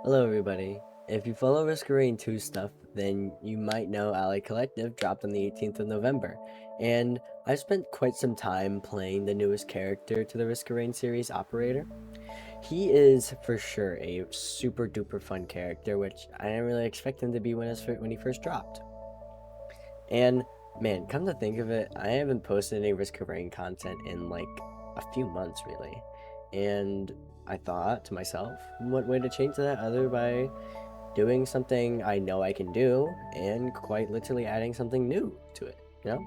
Hello everybody. If you follow Risk of Rain 2 stuff, then you might know Ally Collective dropped on the 18th of November, and I've spent quite some time playing the newest character to the Risk of Rain series, Operator. He is for sure a super duper fun character, which I didn't really expect him to be when he first dropped. And man, come to think of it, I haven't posted any Risk of Rain content in like a few months really. And I thought to myself, what way to change that other by doing something I know I can do and quite literally adding something new to it, you know?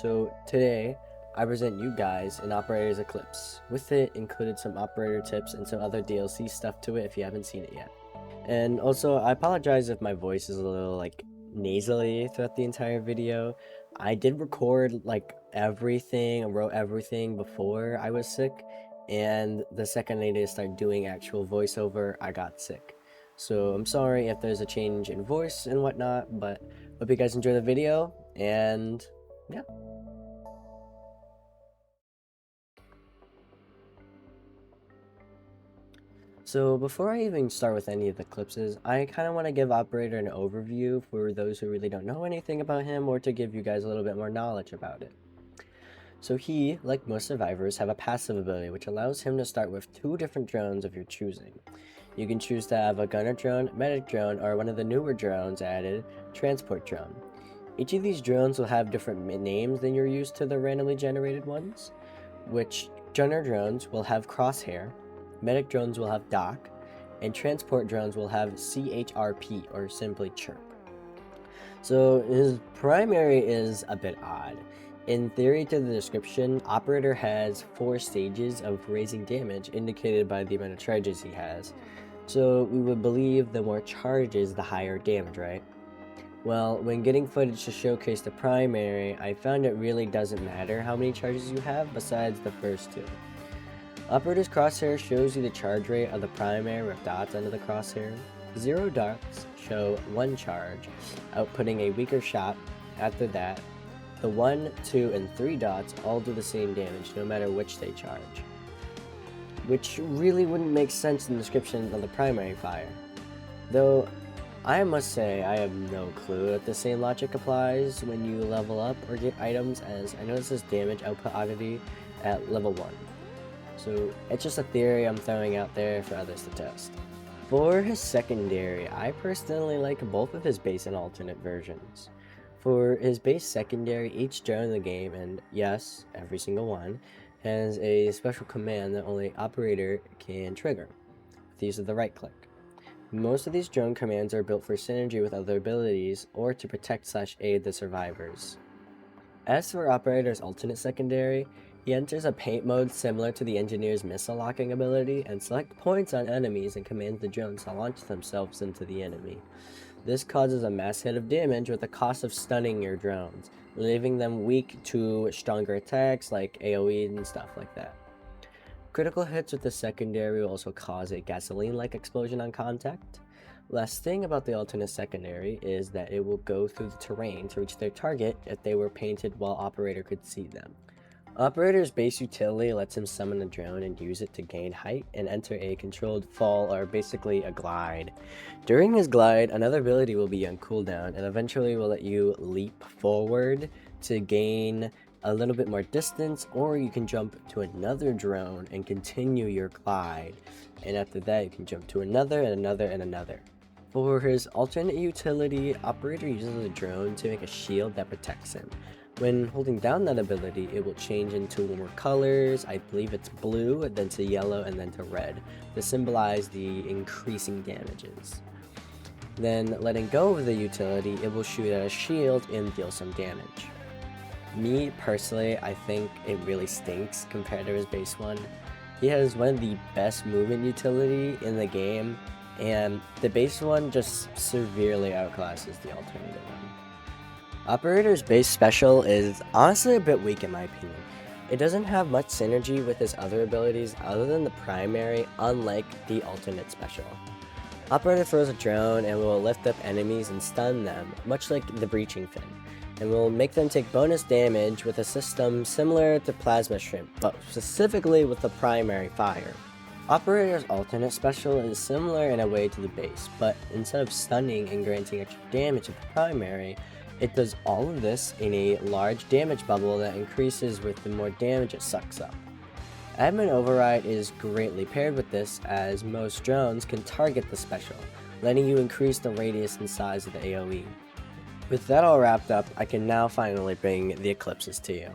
So today, I present you guys an Operator's Eclipse. With it included some operator tips and some other DLC stuff to it if you haven't seen it yet. And also, I apologize if my voice is a little like nasally throughout the entire video. I did record like everything and wrote everything before I was sick, and the second I needed to start doing actual voiceover, I got sick. So I'm sorry if there's a change in voice and whatnot, but hope you guys enjoy the video, and yeah. So before I even start with any of the eclipses, I kind of want to give Operator an overview for those who really don't know anything about him, or to give you guys a little bit more knowledge about it. So he, like most survivors, have a passive ability which allows him to start with 2 different drones of your choosing. You can choose to have a gunner drone, medic drone, or one of the newer drones added, transport drone. Each of these drones will have different names than you're used to the randomly generated ones, which gunner drones will have crosshair, medic drones will have dock, and transport drones will have CHRP, or simply chirp. So his primary is a bit odd. In theory to the description, Operator has 4 stages of raising damage indicated by the amount of charges he has. So we would believe the more charges, the higher damage, right? Well, when getting footage to showcase the primary, I found it really doesn't matter how many charges you have besides the first 2. Operator's crosshair shows you the charge rate of the primary with dots under the crosshair. 0 dots show 1 charge, outputting a weaker shot. After that, the 1, 2, and 3 dots all do the same damage no matter which they charge, which really wouldn't make sense in the description of the primary fire. Though, I must say I have no clue if the same logic applies when you level up or get items, as I notice this damage output oddity at level 1. So it's just a theory I'm throwing out there for others to test. For his secondary, I personally like both of his base and alternate versions. For his base secondary, each drone in the game, and yes, every single one, has a special command that only Operator can trigger, with the use of the right click. Most of these drone commands are built for synergy with other abilities, or to protect/aid the survivors. As for Operator's alternate secondary, he enters a paint mode similar to the Engineer's missile locking ability and select points on enemies and commands the drones to launch themselves into the enemy. This causes a mass hit of damage with the cost of stunning your drones, leaving them weak to stronger attacks like AoE and stuff like that. Critical hits with the secondary will also cause a gasoline-like explosion on contact. Last thing about the alternate secondary is that it will go through the terrain to reach their target if they were painted while Operator could see them. Operator's base utility lets him summon a drone and use it to gain height and enter a controlled fall, or basically a glide. During his glide, another ability will be on cooldown and eventually will let you leap forward to gain a little bit more distance, or you can jump to another drone and continue your glide, and after that you can jump to another and another and another. For his alternate utility, Operator uses a drone to make a shield that protects him. When holding down that ability, it will change into more colors. I believe it's blue, then to yellow, and then to red, to symbolize the increasing damages. Then, letting go of the utility, it will shoot at a shield and deal some damage. Me, personally, I think it really stinks compared to his base one. He has one of the best movement utility in the game, and the base one just severely outclasses the alternative one. Operator's base special is honestly a bit weak in my opinion. It doesn't have much synergy with his other abilities other than the primary, unlike the alternate special. Operator throws a drone and will lift up enemies and stun them, much like the breaching fin, and will make them take bonus damage with a system similar to Plasma Shrimp, but specifically with the primary fire. Operator's alternate special is similar in a way to the base, but instead of stunning and granting extra damage to the primary, it does all of this in a large damage bubble that increases with the more damage it sucks up. Admin Override is greatly paired with this, as most drones can target the special, letting you increase the radius and size of the AoE. With that all wrapped up, I can now finally bring the Eclipses to you.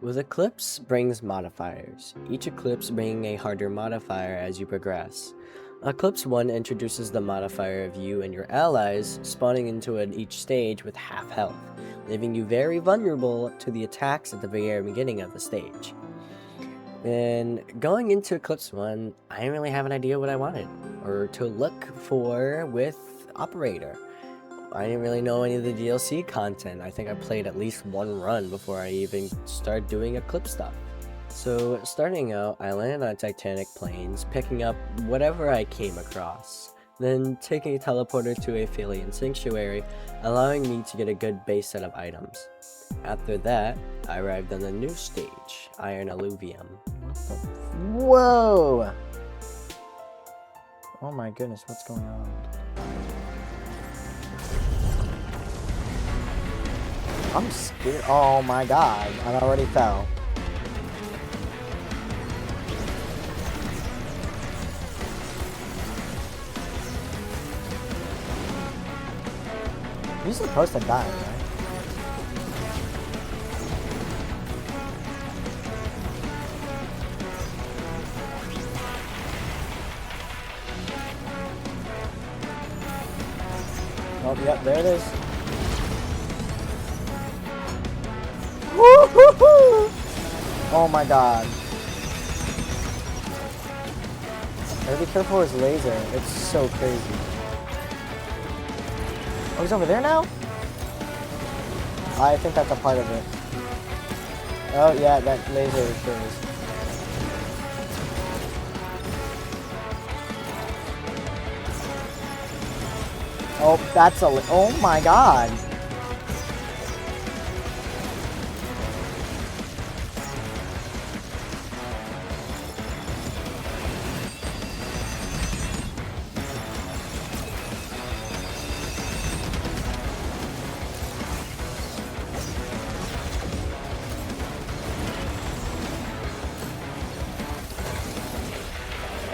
With Eclipse brings modifiers, each Eclipse bringing a harder modifier as you progress. Eclipse 1 introduces the modifier of you and your allies spawning into each stage with half health, leaving you very vulnerable to the attacks at the very beginning of the stage. And going into Eclipse 1, I didn't really have an idea what I wanted, or to look for with Operator. I didn't really know any of the DLC content. I think I played at least one run before I even started doing Eclipse stuff. So starting out, I landed on Titanic Plains, picking up whatever I came across, then taking a teleporter to a Phalian Sanctuary, allowing me to get a good base set of items. After that, I arrived on the new stage, Iron Alluvium. Whoa! Oh my goodness, what's going on? I'm scared. Oh my god, I already fell. You're supposed to die, right? Oh, yep, there it is. Oh my god. Gotta be careful with his laser. It's so crazy. Oh, he's over there now? I think that's a part of it. Oh yeah, that laser sure is. Oh, that's a oh my god.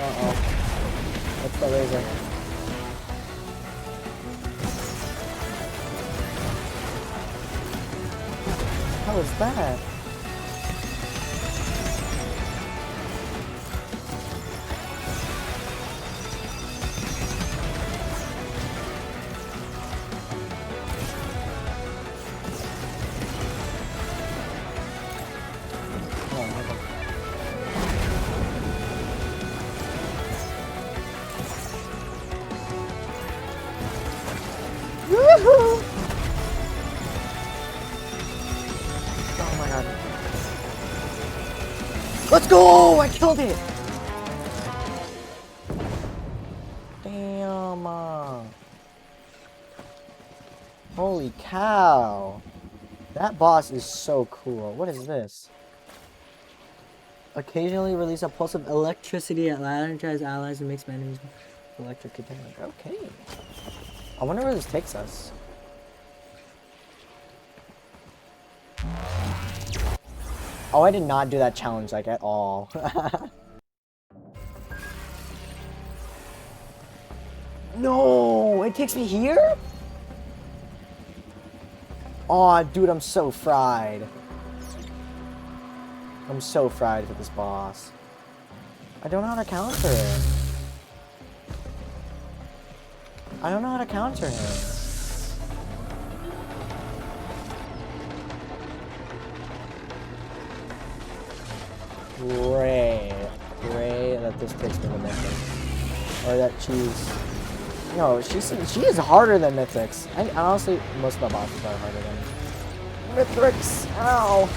Uh-oh. What's the laser? How was that? Woohoo! Oh my god. Let's go! I killed it! Damn. Holy cow. That boss is so cool. What is this? Occasionally release a pulse of electricity that energizes allies and makes enemies electrocute damage. Okay. I wonder where this takes us. Oh, I did not do that challenge like at all. No, it takes me here? Aw, dude, I'm so fried. I'm so fried with this boss. I don't know how to counter it. I don't know how to counter him. Pray that this takes me to Mythic. Or that she's... No, she is harder than Mythics. And honestly, most of the bosses are harder than Mythics. Ow!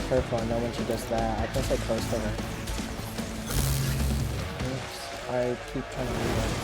careful. I know when she does that. I can stay close to her. Oops. I keep trying to move her.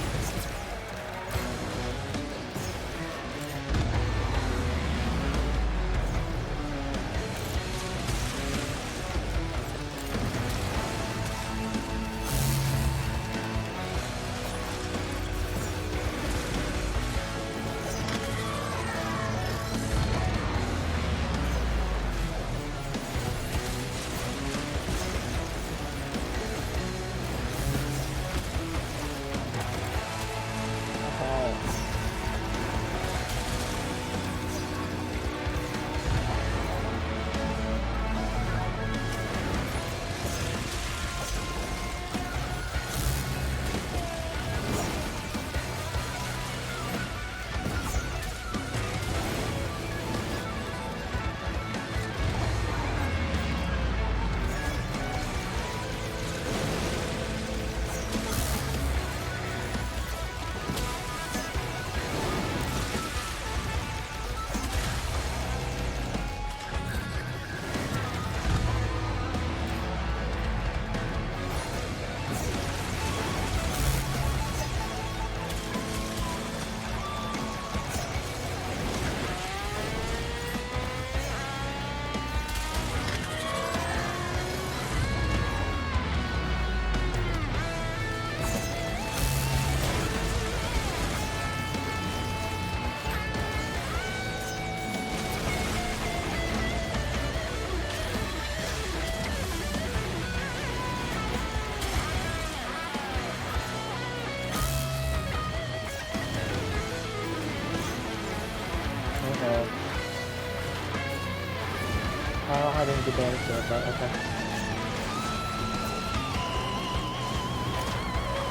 I didn't get damage to it, but okay.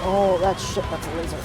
Oh, that shit, that's a laser.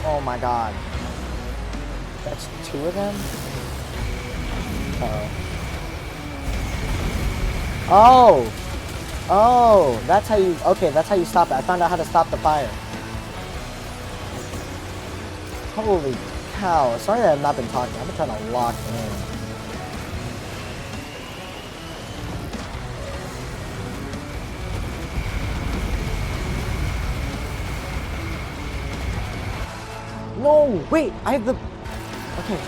Oh my god. That's two of them? Oh! Oh! That's how you... Okay, that's how you stop it. I found out how to stop the fire. Holy cow. Sorry that I've not been talking. I've been trying to lock in. No! Wait! I have the... Okay.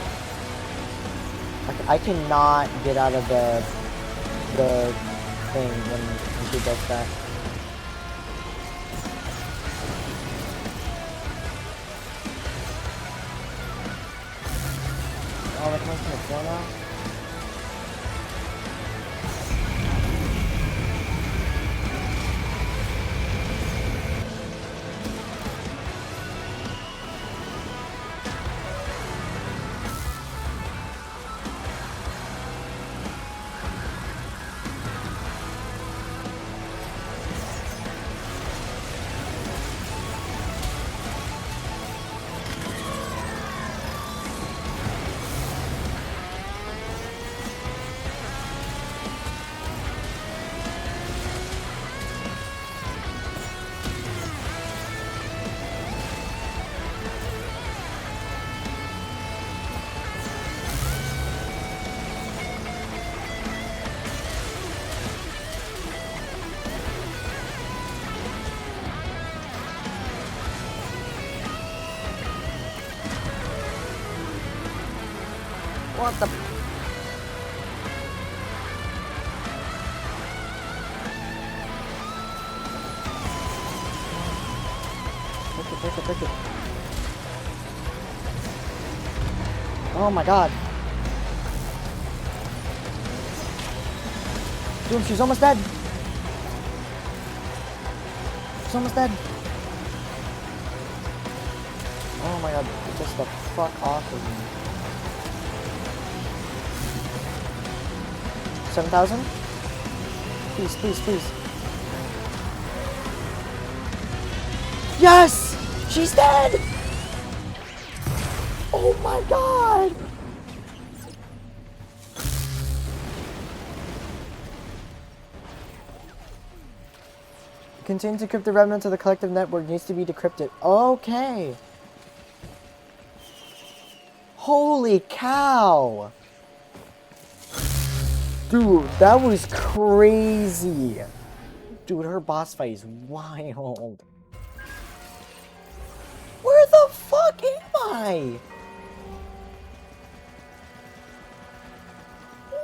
I cannot get out of the thing when she does that. Oh, that comes from the floor now? What the? Take it. Oh my god. Dude, she's almost dead. She's almost dead. Oh my god, just the fuck off of me. 7,000? Please. Yes! She's dead! Oh my god! Continue to decrypt the remnants of the collective network needs to be decrypted. Okay. Holy cow! Dude, that was crazy. Dude, her boss fight is wild. Where the fuck am I?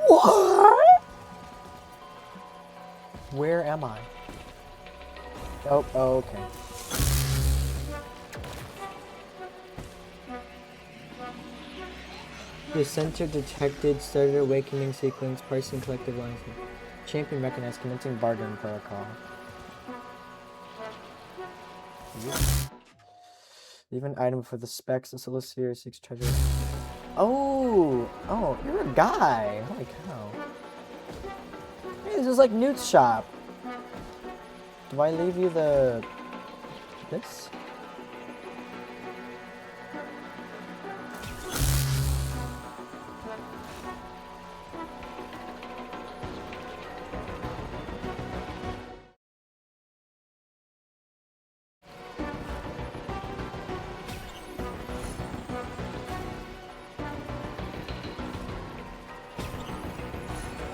What? Where am I? Oh, okay. The center detected started awakening sequence, parsing collective lines. Champion recognized commencing bargaining protocol. Yep. Leave an item for the specs and solicitor 6 treasure. Oh, you're a guy. Holy cow. Hey, this is like Newt's shop. Do I leave you this?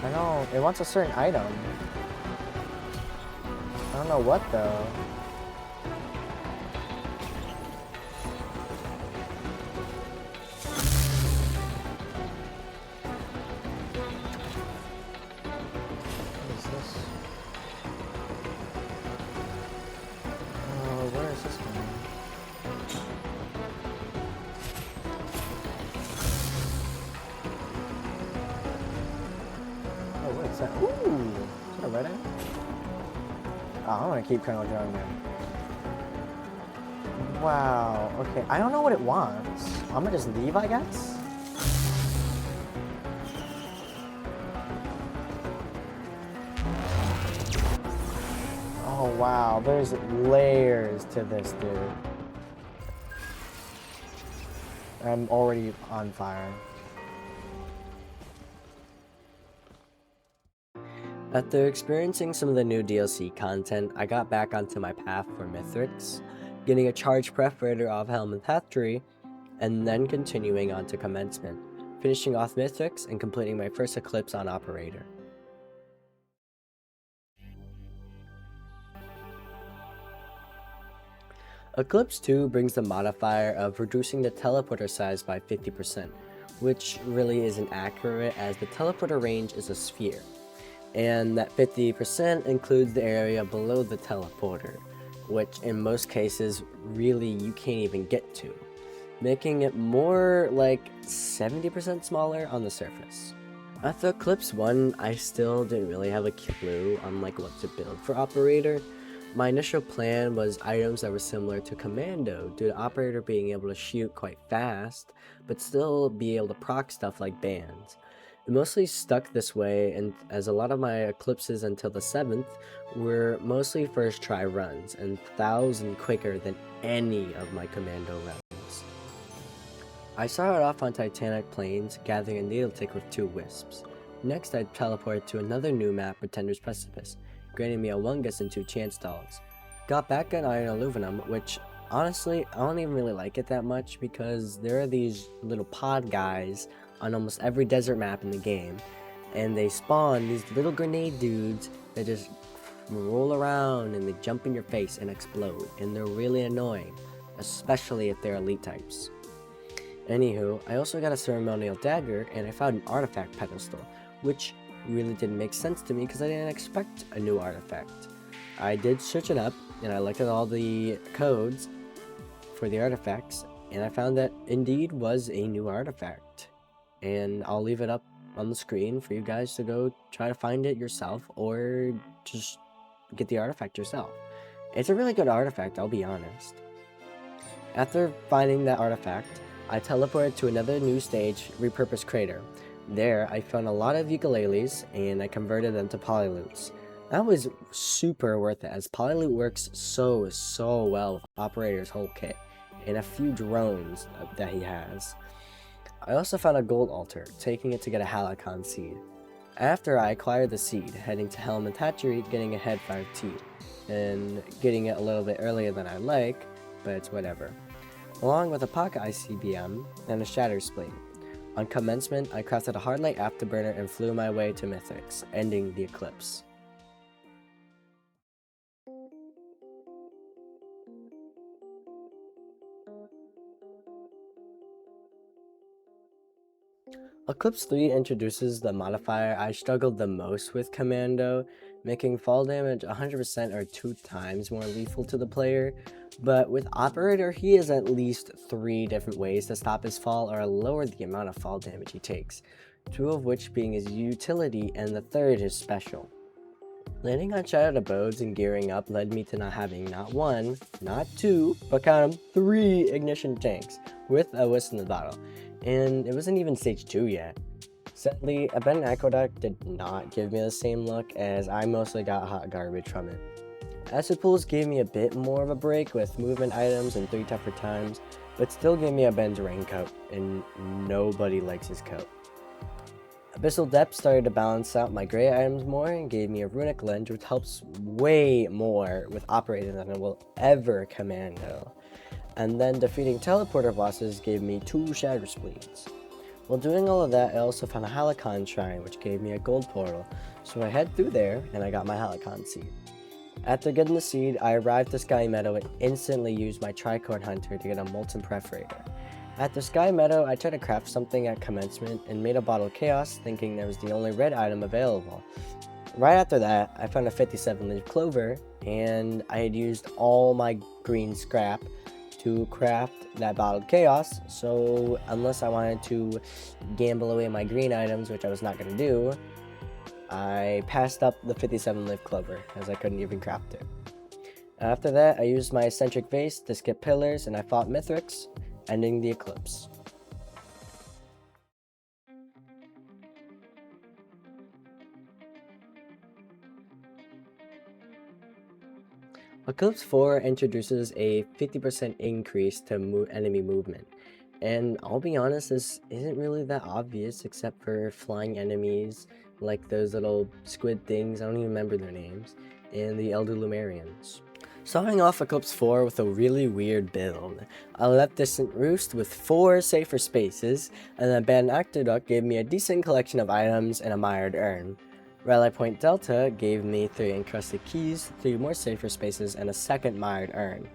I know, it wants a certain item. I don't know what though. What is this? Oh, where is this going? Oh, what is that? Ooh! Is that a red eye? Oh, I'm gonna keep kind of drawing them. Wow. Okay, I don't know what it wants. I'm gonna just leave, I guess. Oh wow, there's layers to this, dude. I'm already on fire. After experiencing some of the new DLC content, I got back onto my path for Mithrix, getting a charge perforator off Helm Hatchery, and then continuing on to Commencement, finishing off Mithrix and completing my first Eclipse on Operator. Eclipse 2 brings the modifier of reducing the teleporter size by 50%, which really isn't accurate as the teleporter range is a sphere, and that 50% includes the area below the teleporter, which in most cases really you can't even get to, making it more like 70% smaller on the surface. After Eclipse 1, I still didn't really have a clue on what to build for Operator. My initial plan was items that were similar to Commando, due to Operator being able to shoot quite fast, but still be able to proc stuff like bands. It mostly stuck this way, and as a lot of my Eclipses until the 7th were mostly first try runs, and 1,000 quicker than any of my Commando runs. I started off on Titanic Plains, gathering a needle tick with 2 wisps. Next I teleported to another new map, Pretender's Precipice, granting me a Wungus and 2 chance dogs. Got back on Iron Aluminum, which honestly I don't even really like it that much because there are these little pod guys on almost every desert map in the game, and they spawn these little grenade dudes that just roll around and they jump in your face and explode, and they're really annoying, especially if they're elite types. Anywho, I also got a ceremonial dagger, and I found an artifact pedestal, which really didn't make sense to me because I didn't expect a new artifact. I did search it up, and I looked at all the codes for the artifacts, and I found that indeed was a new artifact. And I'll leave it up on the screen for you guys to go try to find it yourself, or just get the artifact yourself. It's a really good artifact, I'll be honest. After finding that artifact, I teleported to another new stage, Repurposed Crater. There, I found a lot of ukuleles, and I converted them to polyloots. That was super worth it, as polyloot works so well with Operator's whole kit, and a few drones that he has. I also found a gold altar, taking it to get a Halocon seed. After I acquired the seed, heading to Helmeth Hatchery, getting a Head 5T, and getting it a little bit earlier than I like, but it's whatever. Along with a Pocket ICBM and a Shatter Spleen. On commencement, I crafted a Hardlight Afterburner and flew my way to Mythics, ending the Eclipse. Eclipse 3 introduces the modifier I struggled the most with Commando, making fall damage 100% or 2 times more lethal to the player, but with Operator he has at least 3 different ways to stop his fall or lower the amount of fall damage he takes, 2 of which being his utility and the 3rd his special. Landing on Shattered Abodes and gearing up led me to not having not 1, not 2, but count them 3 ignition tanks with a Wisp in the bottle. And it wasn't even stage 2 yet. Sadly, Abandoned Aqueduct did not give me the same look, as I mostly got hot garbage from it. Acid Pools gave me a bit more of a break with movement items and 3 tougher times, but still gave me a Ben's Raincoat, and nobody likes his coat. Abyssal Depth started to balance out my gray items more and gave me a Runic Lens, which helps way more with Operator than it will ever Commando. And then defeating teleporter bosses gave me 2 Shatter Spleens. While doing all of that, I also found a Halocon Shrine, which gave me a gold portal, so I head through there and I got my Halocon seed. After getting the seed, I arrived to Sky Meadow and instantly used my Tricorn Hunter to get a Molten Perforator. At the Sky Meadow, I tried to craft something at commencement and made a Bottle of Chaos, thinking that was the only red item available. Right after that, I found a 57-leaf clover, and I had used all my green scrap to craft that Bottled Chaos, so unless I wanted to gamble away my green items, which I was not going to do, I passed up the 57-leaf clover, as I couldn't even craft it. After that, I used my Eccentric Vase to skip pillars, and I fought Mithrix, ending the Eclipse. Eclipse 4 introduces a 50% increase to enemy movement, and I'll be honest, this isn't really that obvious except for flying enemies like those little squid things, I don't even remember their names, and the Elder Lumerians. Starting off Eclipse 4 with a really weird build. I left Distant Roost with 4 safer spaces, and then Abandoned Aqueduct gave me a decent collection of items and a Mired Urn. Rally Point Delta gave me 3 encrusted keys, 3 more safer spaces, and a second Mired Urn.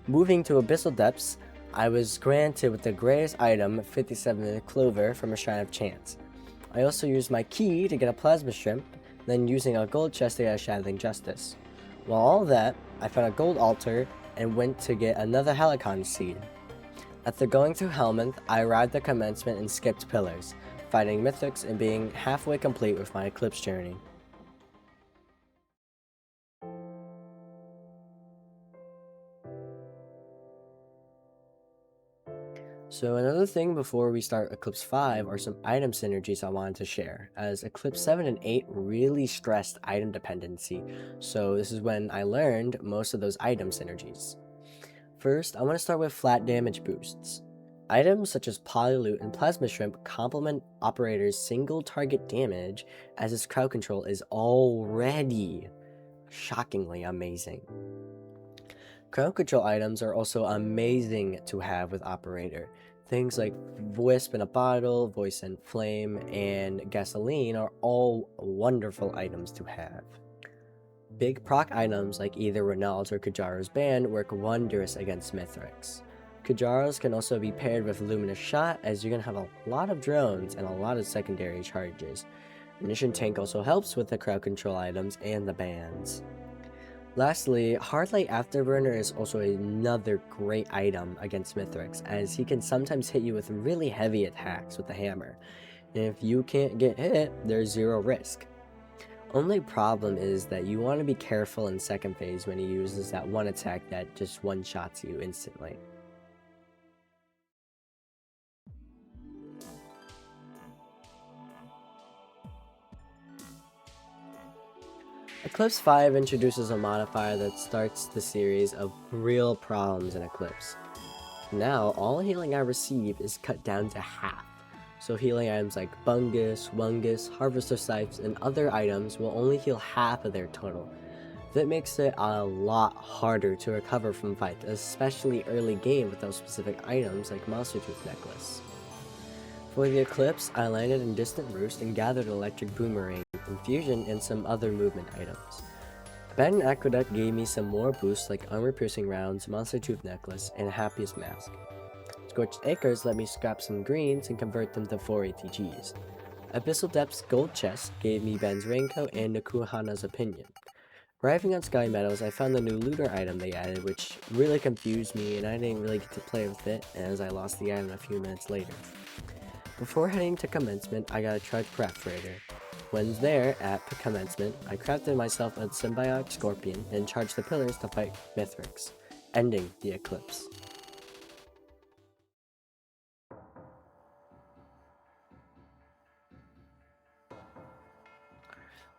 Moving to Abyssal Depths, I was granted with the greatest item, 57 Clover from a Shrine of Chance. I also used my key to get a Plasma Shrimp, then using a gold chest to get a Shattering Justice. While all that, I found a gold altar and went to get another Halocon seed. After going through Helmeth, I arrived at commencement and skipped pillars, fighting Mythics and being halfway complete with my Eclipse journey. So another thing before we start Eclipse 5 are some item synergies I wanted to share, as Eclipse 7 and 8 really stressed item dependency, so this is when I learned most of those item synergies. First, I want to start with flat damage boosts. Items such as Polyloot and Plasma Shrimp complement Operator's single target damage, as his crowd control is already shockingly amazing. Crowd control items are also amazing to have with Operator. Things like Wisp in a Bottle, Voice and Flame, and Gasoline are all wonderful items to have. Big proc items like either Ronald's or Kajaro's Band work wondrous against Mithrix. Kujaras can also be paired with Luminous Shot, as you're going to have a lot of drones and a lot of secondary charges. Munition Tank also helps with the crowd control items and the bans. Lastly, Hardlight Afterburner is also another great item against Mithrix, as he can sometimes hit you with really heavy attacks with the hammer. And if you can't get hit, there's zero risk. Only problem is that you want to be careful in second phase when he uses that one attack that just one-shots you instantly. Eclipse 5 introduces a modifier that starts the series of real problems in Eclipse. Now, all healing I receive is cut down to half, so healing items like Bungus, Wungus, Harvester Scythes, and other items will only heal half of their total. That makes it a lot harder to recover from fights, especially early game without specific items like Monster Tooth Necklace. For the Eclipse, I landed in Distant Roost and gathered Electric Boomerang, Infusion, and some other movement items. Abandoned Aqueduct gave me some more boosts like Armor Piercing Rounds, Monster Tooth Necklace, and Happiest Mask. Scorched Acres let me scrap some greens and convert them to 4 ATGs. Abyssal Depths Gold Chest gave me Ben's Raincoat and Nakuhana's Opinion. Arriving on Sky Meadows, I found the new looter item they added, which really confused me and I didn't really get to play with it as I lost the item a few minutes later. Before heading to commencement, I got a charge perforator. When there at commencement, I crafted myself a symbiotic scorpion and charged the pillars to fight Mithrix, ending the Eclipse.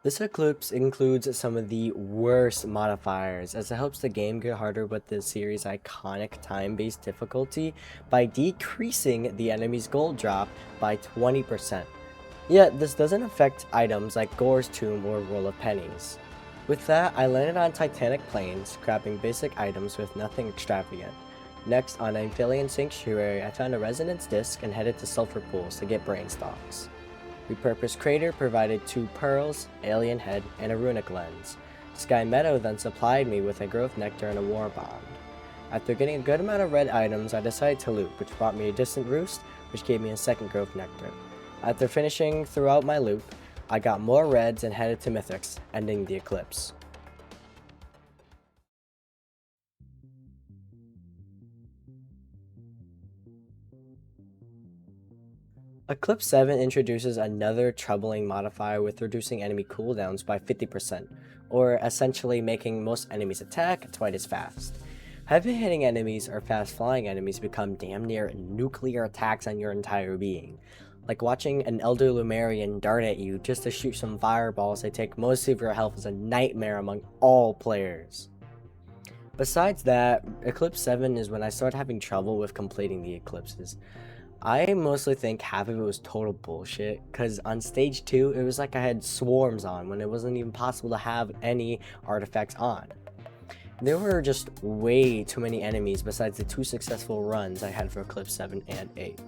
This Eclipse includes some of the worst modifiers, as it helps the game get harder with the series' iconic time-based difficulty by decreasing the enemy's gold drop by 20%. Yet, this doesn't affect items like Gore's Tomb or Roll of Pennies. With that, I landed on Titanic Plains, scrapping basic items with nothing extravagant. Next, on Amphibian Sanctuary, I found a Resonance Disc and headed to Sulphur Pools to get Brain Stalks. Repurposed Crater provided 2 pearls, Alien Head, and a Runic Lens. Sky Meadow then supplied me with a Growth Nectar and a War Bond. After getting a good amount of red items, I decided to loot, which brought me a Distant Roost, which gave me a second Growth Nectar. After finishing throughout my loop, I got more reds and headed to Mithrix, ending the Eclipse. Eclipse 7 introduces another troubling modifier with reducing enemy cooldowns by 50%, or essentially making most enemies attack twice as fast. Heavy hitting enemies or fast flying enemies become damn near nuclear attacks on your entire being. Like watching an Elder Lumerian dart at you just to shoot some fireballs that take most of your health is a nightmare among all players. Besides that, Eclipse 7 is when I started having trouble with completing the eclipses. I mostly think half of it was total bullshit, because on stage 2, it was like I had swarms on when it wasn't even possible to have any artifacts on. There were just way too many enemies besides the 2 successful runs I had for Eclipse 7 and 8.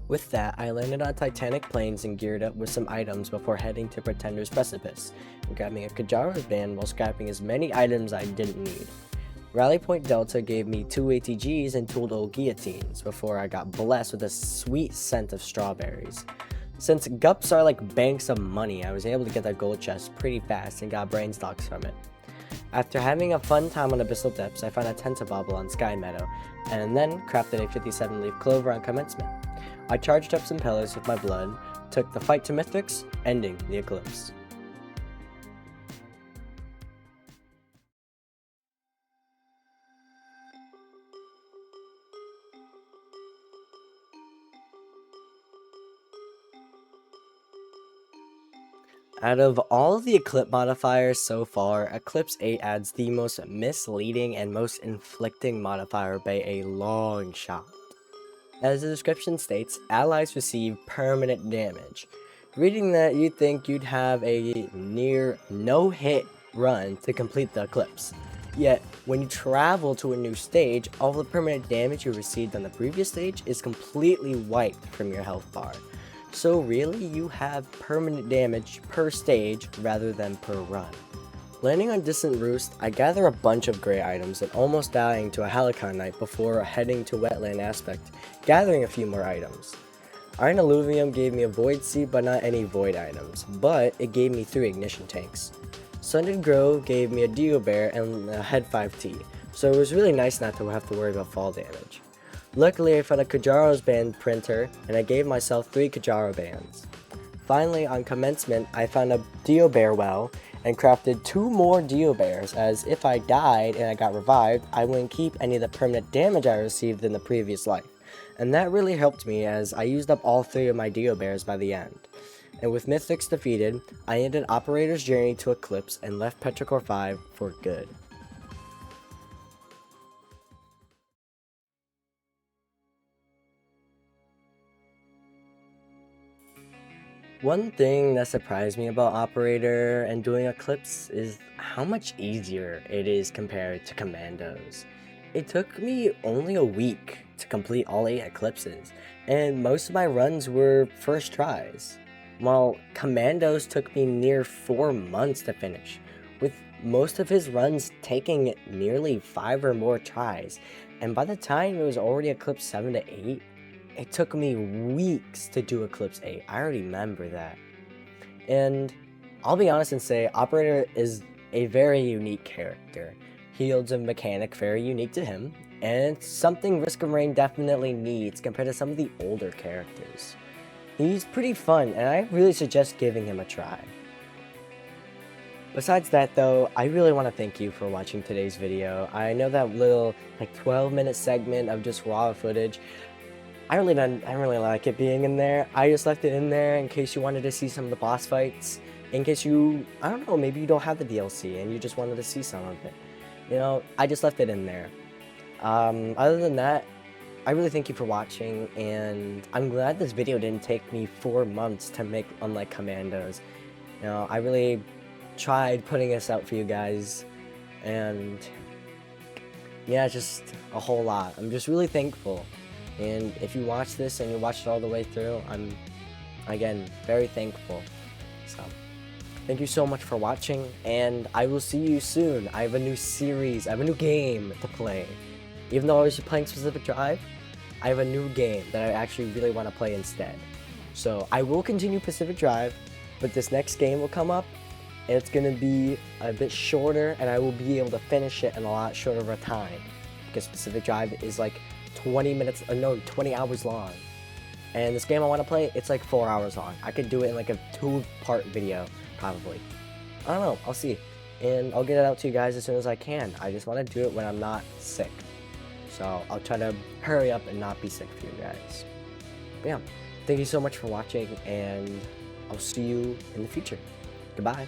With that, I landed on Titanic Plains and geared up with some items before heading to Pretender's Precipice, and grabbing a Kajara's Band while scrapping as many items I didn't need. Rally Point Delta gave me 2 ATGs and tooled old guillotines before I got blessed with a sweet scent of strawberries. Since gups are like banks of money, I was able to get that gold chest pretty fast and got brain stalks from it. After having a fun time on Abyssal Depths, I found a Tentabobble on Sky Meadow, and then crafted a 57-leaf clover on commencement. I charged up some pillars with my blood, took the fight to Mithrix, ending the Eclipse. Out of all of the Eclipse modifiers so far, Eclipse 8 adds the most misleading and most inflicting modifier by a long shot. As the description states, allies receive permanent damage. Reading that, you'd think you'd have a near no-hit run to complete the Eclipse. Yet, when you travel to a new stage, all the permanent damage you received on the previous stage is completely wiped from your health bar. So really, you have permanent damage per stage rather than per run. Landing on Distant Roost, I gather a bunch of gray items and almost dying to a Haliconite before heading to Wetland Aspect, gathering a few more items. Iron Alluvium gave me a Void Seed but not any Void items, but it gave me 3 Ignition Tanks. Sundered Grove gave me a Dio Bear and a Head 5T, so it was really nice not to have to worry about fall damage. Luckily I found a Kajaro's band printer and I gave myself 3 Kajaro bands. Finally, on commencement, I found a Dio Bear well and crafted 2 more Dio Bears, as if I died and I got revived, I wouldn't keep any of the permanent damage I received in the previous life. And that really helped me as I used up all 3 of my Dio Bears by the end. And with Mythics defeated, I ended Operator's journey to Eclipse and left Petrichor 5 for good. One thing that surprised me about Operator and doing Eclipse is how much easier it is compared to Commandos. It took me only a week to complete all 8 Eclipses, and most of my runs were first tries, while Commandos took me near 4 months to finish, with most of his runs taking nearly 5 or more tries, and by the time it was already Eclipse 7 to 8, it took me weeks to do Eclipse 8. I already remember that. And I'll be honest and say, Operator is a very unique character. He yields a mechanic very unique to him, and it's something Risk of Rain definitely needs compared to some of the older characters. He's pretty fun, and I really suggest giving him a try. Besides that though, I really want to thank you for watching today's video. I know that little 12-minute segment of just raw footage, I didn't really like it being in there. I just left it in there in case you wanted to see some of the boss fights. In case you, I don't know, maybe you don't have the DLC and you just wanted to see some of it. You know, I just left it in there. Other than that, I really thank you for watching, and I'm glad this video didn't take me 4 months to make, unlike Commandos. You know, I really tried putting this out for you guys, and yeah, just a whole lot. I'm just really thankful. And if you watch this and you watched it all the way through, I'm, again, very thankful. So, thank you so much for watching, and I will see you soon. I have a new series, I have a new game to play. Even though I was playing Pacific Drive, I have a new game that I actually really want to play instead. So, I will continue Pacific Drive, but this next game will come up, and it's going to be a bit shorter, and I will be able to finish it in a lot shorter of a time. Because Pacific Drive is 20 hours long. And this game I want to play, it's 4 hours long. I could do it in a 2-part video, probably. I don't know, I'll see. And I'll get it out to you guys as soon as I can. I just want to do it when I'm not sick. So I'll try to hurry up and not be sick for you guys. But yeah, thank you so much for watching, and I'll see you in the future. Goodbye.